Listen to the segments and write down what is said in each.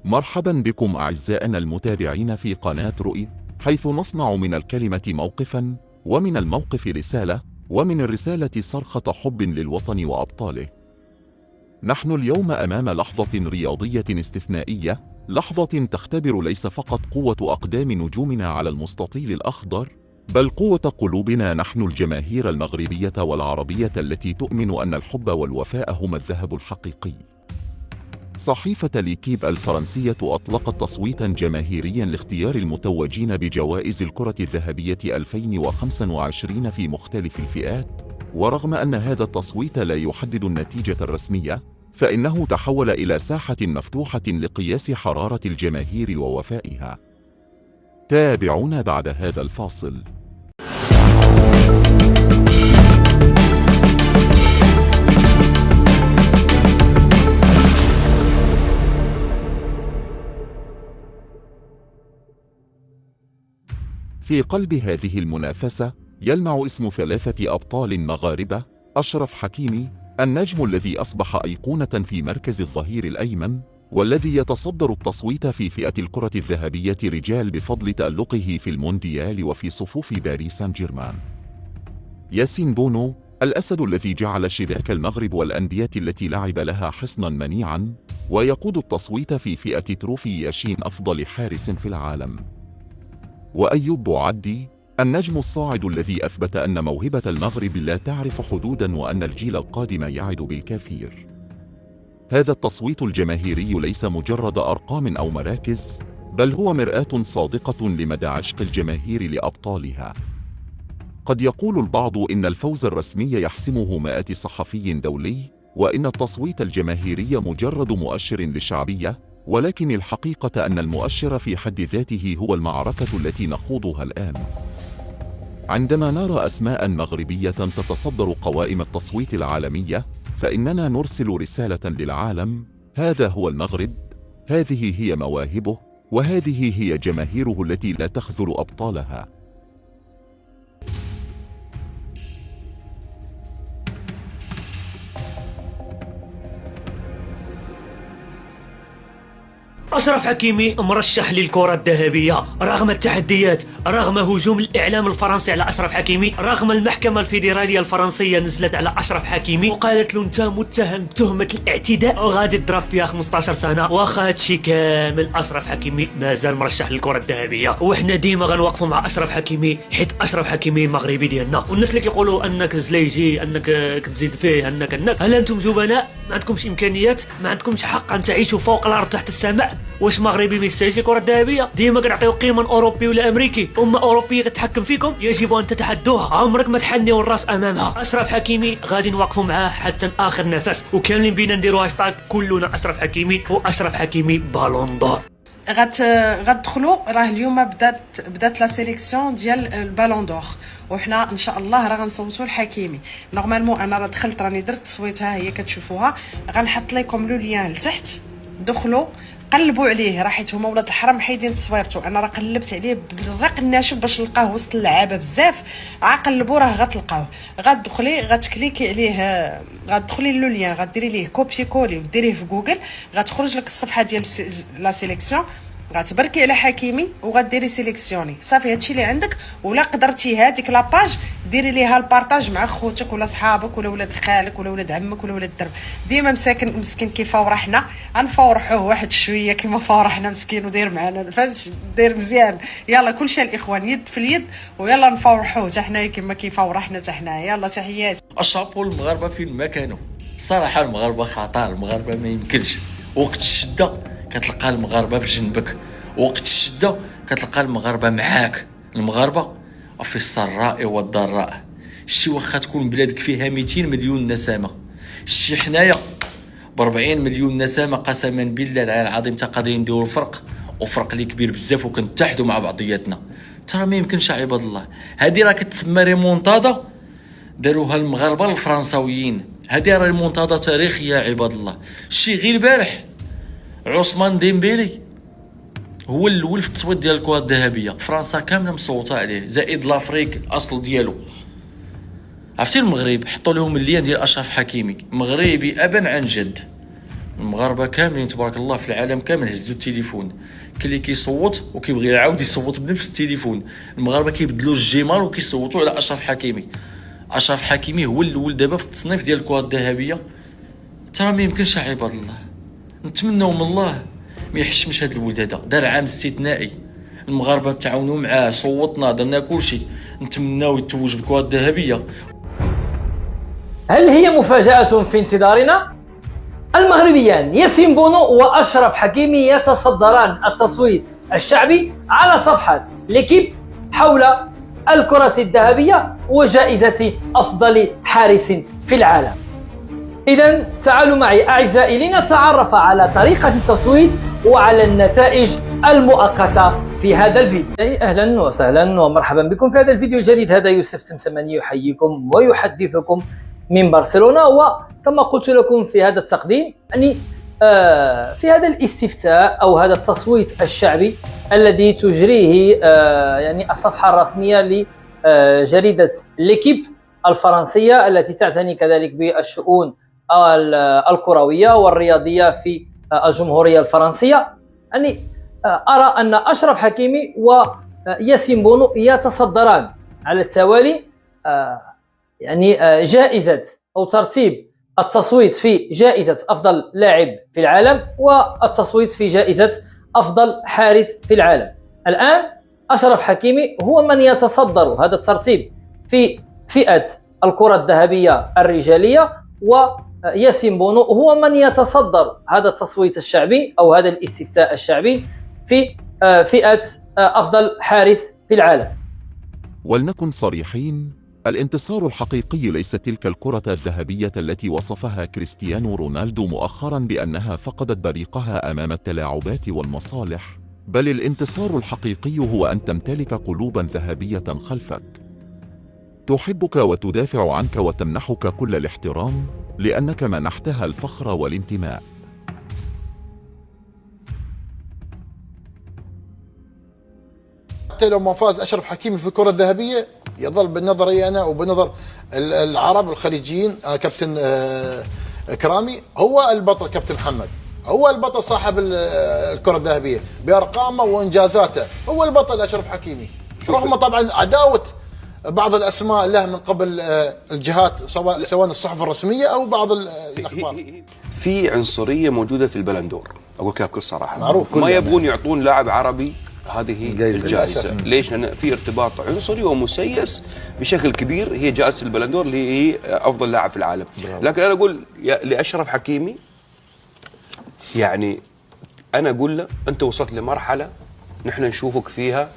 مرحبا بكم أعزائنا المتابعين في قناة رؤي، حيث نصنع من الكلمة موقفا، ومن الموقف رسالة، ومن الرسالة صرخة حب للوطن وأبطاله. نحن اليوم أمام لحظة رياضية استثنائية، لحظة تختبر ليس فقط قوة أقدام نجومنا على المستطيل الأخضر، بل قوة قلوبنا نحن الجماهير المغربية والعربية التي تؤمن أن الحب والوفاء هما الذهب الحقيقي. صحيفة ليكيب الفرنسية أطلقت تصويتا جماهيريا لاختيار المتوجين بجوائز الكرة الذهبية 2025 في مختلف الفئات، ورغم أن هذا التصويت لا يحدد النتيجة الرسمية، فإنه تحول إلى ساحة مفتوحة لقياس حرارة الجماهير ووفائها. تابعونا بعد هذا الفاصل. في قلب هذه المنافسة يلمع اسم ثلاثة أبطال مغاربة: أشرف حكيمي، النجم الذي أصبح أيقونة في مركز الظهير الأيمن، والذي يتصدر التصويت في فئة الكرة الذهبية رجال بفضل تألقه في المونديال وفي صفوف باريس سان جيرمان. ياسين بونو، الأسد الذي جعل شباك المغرب والأندية التي لعب لها حصنا منيعا، ويقود التصويت في فئة تروفي ياشين أفضل حارس في العالم. وأيوب بوعدي، النجم الصاعد الذي أثبت أن موهبة المغرب لا تعرف حدوداً وأن الجيل القادم يعد بالكثير. هذا التصويت الجماهيري ليس مجرد أرقام أو مراكز، بل هو مرآة صادقة لمدى عشق الجماهير لأبطالها. قد يقول البعض إن الفوز الرسمي يحسمه مئات صحفي دولي، وإن التصويت الجماهيري مجرد مؤشر للشعبية، ولكن الحقيقة أن المؤشر في حد ذاته هو المعركة التي نخوضها الآن. عندما نرى أسماء مغربية تتصدر قوائم التصويت العالمية، فإننا نرسل رسالة للعالم: هذا هو المغرب، هذه هي مواهبه، وهذه هي جماهيره التي لا تخذل أبطالها. أشرف حكيمي مرشح للكرة الذهبية رغم التحديات، رغم هجوم الإعلام الفرنسي على أشرف حكيمي، رغم المحكمة الفيدرالية الفرنسية نزلت على أشرف حكيمي وقالت له أنت متهم بتهمة الاعتداء وغادي تضرب فيها 15 سنة. واخا هادشي كامل أشرف حكيمي مازال مرشح للكرة الذهبية، وإحنا ديما غنوقفوا مع أشرف حكيمي حيت أشرف حكيمي مغربي ديالنا. والناس اللي كيقولوا أنك زليجي، أنك كتزيد فيه، أنك هل أنتم جبناء؟ ما عندكمش إمكانيات؟ ما عندكمش حق أن تعيشوا فوق الأرض تحت السماء؟ واش مغربي ما يستاهلش الكرة الذهبية؟ ديما كنعطيو قيمة أوروبي ولا أمريكي، أمة أوروبية كتحكم فيكم، يجب أن تتحدوها، عمرك ما تحنيو الراس أمامها. أشرف حكيمي غادي نوقفوا معاه حتى آخر نفس، وكاملين بينا نديرو هاشتاغ كلنا أشرف حكيمي وأشرف حكيمي بالون دور. غتدخلوا راه اليوم بدات لا سيليكسيون ديال البالون دور، وحنا ان شاء الله راه غنصوتوا لحكيمي. نورمالمون انا راه دخلت راني درت تصويتها، هي كتشوفوها، غنحط لكم لو ليان لتحت، دخلوا قلبوا عليه، راه حيت هما ولاد الحرام حيدين تصويرته. انا راه قلبت عليه بالرق الناشف باش نلقاه وسط اللعابه بزاف، قلبوا راه غتلقاوه. غتدخلي غتكليكي عليه، غتدخلي لو ليان، غديري ليه كوبي كولي وديريه في جوجل، غتخرج لك الصفحه ديال لا سيليكسيون، غتبركي على حكيمي وغديري سيليكسيوني صافي. هادشي اللي عندك. ولا قدرتي هذيك لاباج ديري ليها البارطاج مع خوتك ولا صحابك ولا ولاد خالك ولا ولاد عمك ولا ولاد الدرب. ديما مسكين كيفاورحنا، غنفاورحوه واحد شويه كيما فاورحنا مسكين، ودير معنا فهمتش، دير مزيان. يلا كلشي الاخوان يد في اليد، ويلا نفاورحوه حتى حنايا كيما كيفاورحنا حتى حنايا. يلا تحياتي. الشابو المغاربه فين ما كانوا، صراحه المغاربه خطر، المغاربه ما يمكنش. وقت الشده كتلقى المغاربه في جنبك، وقت الشده كتلقى المغاربه معاك. المغاربه في السراء والضراء. شتي واخا تكون بلادك فيها 200 مليون نسمه، شتي حنايا ب 40 مليون نسمه، قسما بالله العلي العظيم تا قادرين نديروا الفرق، وفرق اللي كبير بزاف، وكنتحدوا مع بعضياتنا. ترى ما يمكنش عباد الله. هذه راه كتسمى ريمونتادا داروها المغاربه الفرنساويين، هذه راه ريمونتادا تاريخيه عباد الله. شي غير البارح عثمان ديمبيلي هو الاول في التصويت ديال الكره الذهبيه، فرنسا كامله مصوته عليه، زائد لافريك اصل ديالو. عرفتي المغرب حطوا لهم اللين ديال اشرف حكيمي، مغربي ابا عن جد، المغاربه كاملين تبارك الله في العالم كامل هزوا التليفون، كاين اللي كيصوت وكيبغي يعاود يصوت بنفس التليفون. المغاربه كيبدلوا الجيمال وكيصوتوا على اشرف حكيمي. اشرف حكيمي هو الاول دابا في التصنيف ديال الكره الذهبيه. ترى ما يمكنش عباد الله، نتمنوا من الله ما يحشمش هذا الولد. هذا دار عام استثنائي، المغاربه تعاونوا معاه، صوتنا، درنا كلشي، نتمناو يتوج بالكره الذهبيه. هل هي مفاجأة في انتظارنا؟ المغربيان ياسين بونو وأشرف حكيمي يتصدران التصويت الشعبي على صفحة ليكيب حول الكرة الذهبية وجائزة أفضل حارس في العالم. إذن تعالوا معي أعزائي لنتعرف على طريقة التصويت وعلى النتائج المؤقتة في هذا الفيديو. أهلا وسهلا ومرحبا بكم في هذا الفيديو الجديد. هذا يوسف سمسماني يحييكم ويحدثكم من برشلونة. وكما قلت لكم في هذا التقديم يعني في هذا الاستفتاء أو هذا التصويت الشعبي الذي تجريه يعني الصفحة الرسمية لجريدة ليكيب الفرنسية التي تعتني كذلك بالشؤون الكروية والرياضية في الجمهورية الفرنسية، يعني أرى أن أشرف حكيمي وياسين بونو يتصدران على التوالي يعني جائزة أو ترتيب التصويت في جائزة أفضل لاعب في العالم والتصويت في جائزة أفضل حارس في العالم. الآن أشرف حكيمي هو من يتصدر هذا الترتيب في فئة الكرة الذهبية الرجالية، وياسين بونو هو من يتصدر هذا التصويت الشعبي أو هذا الاستفتاء الشعبي في فئة أفضل حارس في العالم. ولنكن صريحين، الانتصار الحقيقي ليس تلك الكرة الذهبية التي وصفها كريستيانو رونالدو مؤخرا بأنها فقدت بريقها أمام التلاعبات والمصالح، بل الانتصار الحقيقي هو أن تمتلك قلوبا ذهبية خلفك تحبك وتدافع عنك وتمنحك كل الاحترام لأنك منحتها الفخر والانتماء. حتى لو ما فاز أشرف حكيمي في الكرة الذهبية يظل بنظري أنا وبنظر العرب الخليجيين كابتن إكرامي هو البطل. كابتن محمد هو البطل صاحب الكرة الذهبية بأرقامه وإنجازاته، هو البطل أشرف حكيمي، رغم طبعا عداوة بعض الأسماء له من قبل الجهات سواء الصحف الرسمية أو بعض الأخبار. في عنصرية موجودة في البلندور، أقول لك بكل صراحة، معروف. ما يبغون يعطون لاعب عربي هذه الجائزة. ليش؟ لأن في ارتباط عنصري ومسيس بشكل كبير. هي جائزة البلندور اللي هي أفضل لاعب في العالم. لكن أنا أقول لأشرف حكيمي، يعني أنا أقول له أنت وصلت لمرحلة نحن نشوفك فيها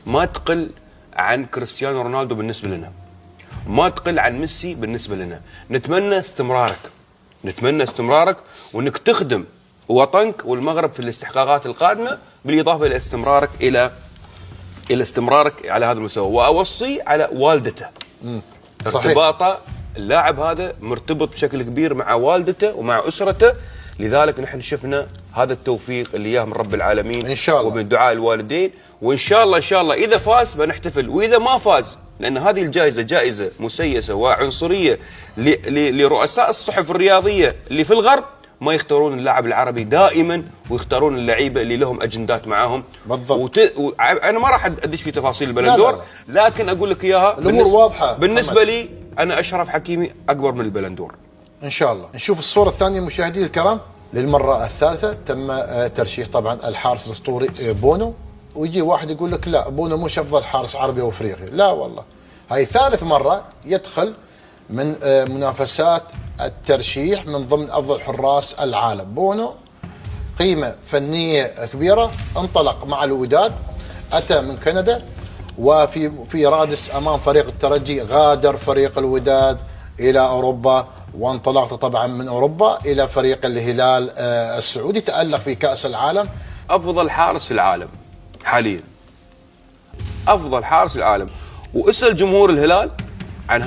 ما تقل عن كريستيانو رونالدو بالنسبة لنا، ما تقل عن ميسي بالنسبة لنا. نتمنى استمرارك وأنك تخدم وطنك والمغرب في الاستحقاقات القادمة، بالإضافة إلى استمرارك على هذا المستوى. وأوصي على والدته. ارتباطه اللاعب هذا مرتبط بشكل كبير مع والدته ومع أسرته، لذلك نحن شفنا هذا التوفيق اللي إياه من رب العالمين إن شاء الله، ومن دعاء الوالدين. وإن شاء الله إذا فاز بنحتفل، وإذا ما فاز، لأن هذه الجائزة جائزة مسيسة وعنصرية لرؤساء الصحف الرياضية اللي في الغرب، ما يختارون اللاعب العربي دائما ويختارون اللعيبه اللي لهم اجندات معاهم بالضبط. انا ما راح ادش في تفاصيل البلندور، لكن اقول لك اياها الامور واضحه. بالنسبه لي انا اشرف حكيمي اكبر من البلندور ان شاء الله. نشوف الصوره الثانيه مشاهدينا الكرام. للمره الثالثه تم ترشيح طبعا الحارس الاسطوري بونو، ويجي واحد يقول لك لا بونو مش افضل حارس عربي او افريقي. لا والله، هاي ثالث مره يدخل من منافسات الترشيح من ضمن أفضل حراس العالم. بونو قيمة فنية كبيرة، انطلق مع الوداد، أتى من كندا، وفي رادس أمام فريق الترجي غادر فريق الوداد إلى أوروبا، وانطلقت طبعا من أوروبا إلى فريق الهلال السعودي، تألق في كأس العالم. أفضل حارس في العالم حاليا، أفضل حارس في العالم. واسأل جمهور الهلال عن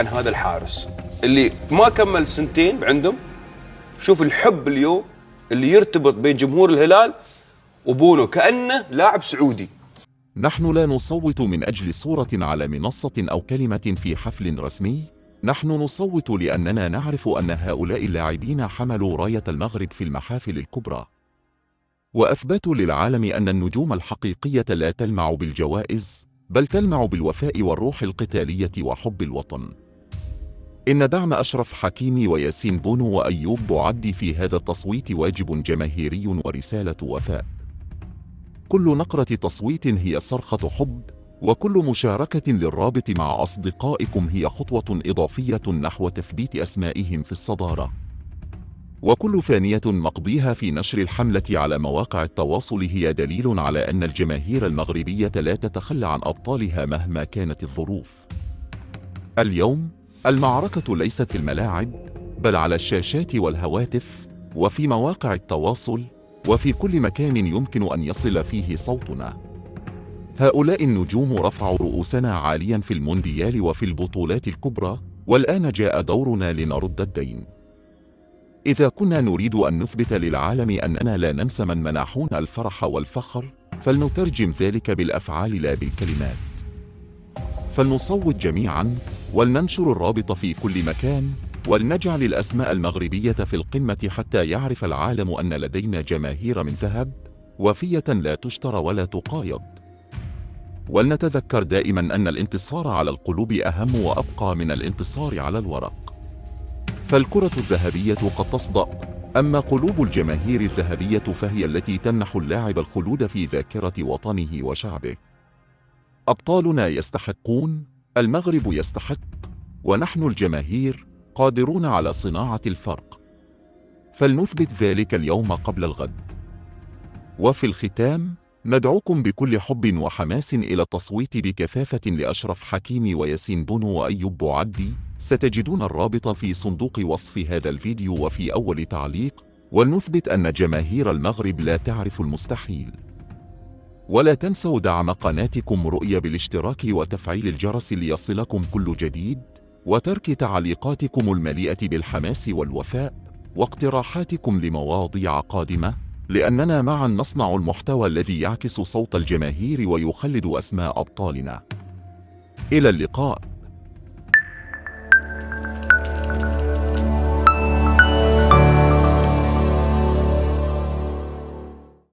هذا الحارس اللي ما كمل سنتين عندهم. شوف الحب اليوم اللي يرتبط بين جمهور الهلال وبونو، كأنه لاعب سعودي. نحن لا نصوت من أجل صورة على منصة أو كلمة في حفل رسمي، نحن نصوت لأننا نعرف أن هؤلاء اللاعبين حملوا راية المغرب في المحافل الكبرى، وأثبتوا للعالم أن النجوم الحقيقية لا تلمع بالجوائز، بل تلمع بالوفاء والروح القتالية وحب الوطن. إن دعم أشرف حكيمي وياسين بونو وأيوب بوعدي في هذا التصويت واجب جماهيري ورسالة وفاء. كل نقرة تصويت هي صرخة حب، وكل مشاركة للرابط مع أصدقائكم هي خطوة إضافية نحو تثبيت أسمائهم في الصدارة. وكل ثانية نقضيها في نشر الحملة على مواقع التواصل هي دليل على أن الجماهير المغربية لا تتخلى عن أبطالها مهما كانت الظروف. اليوم المعركة ليست في الملاعب، بل على الشاشات والهواتف وفي مواقع التواصل وفي كل مكان يمكن أن يصل فيه صوتنا. هؤلاء النجوم رفعوا رؤوسنا عاليا في المونديال وفي البطولات الكبرى، والآن جاء دورنا لنرد الدين. إذا كنا نريد أن نثبت للعالم أننا لا ننسى من منحونا الفرح والفخر، فلنترجم ذلك بالأفعال لا بالكلمات. فلنصوت جميعا، ولننشر الرابط في كل مكان، ولنجعل الأسماء المغربية في القمة حتى يعرف العالم أن لدينا جماهير من ذهب، وفية لا تشترى ولا تقايض. ولنتذكر دائما أن الانتصار على القلوب أهم وأبقى من الانتصار على الورق. فالكرة الذهبية قد تصدأ، أما قلوب الجماهير الذهبية فهي التي تمنح اللاعب الخلود في ذاكرة وطنه وشعبه. أبطالنا يستحقون، المغرب يستحق، ونحن الجماهير قادرون على صناعة الفرق. فلنثبت ذلك اليوم قبل الغد. وفي الختام ندعوكم بكل حب وحماس إلى التصويت بكثافة لأشرف حكيمي وياسين بونو وأيوب بوعدي. ستجدون الرابط في صندوق وصف هذا الفيديو وفي أول تعليق. ولنثبت أن جماهير المغرب لا تعرف المستحيل. ولا تنسوا دعم قناتكم رؤية بالاشتراك وتفعيل الجرس ليصلكم كل جديد، وترك تعليقاتكم المليئة بالحماس والوفاء واقتراحاتكم لمواضيع قادمة، لأننا معا نصنع المحتوى الذي يعكس صوت الجماهير ويخلد أسماء أبطالنا. إلى اللقاء.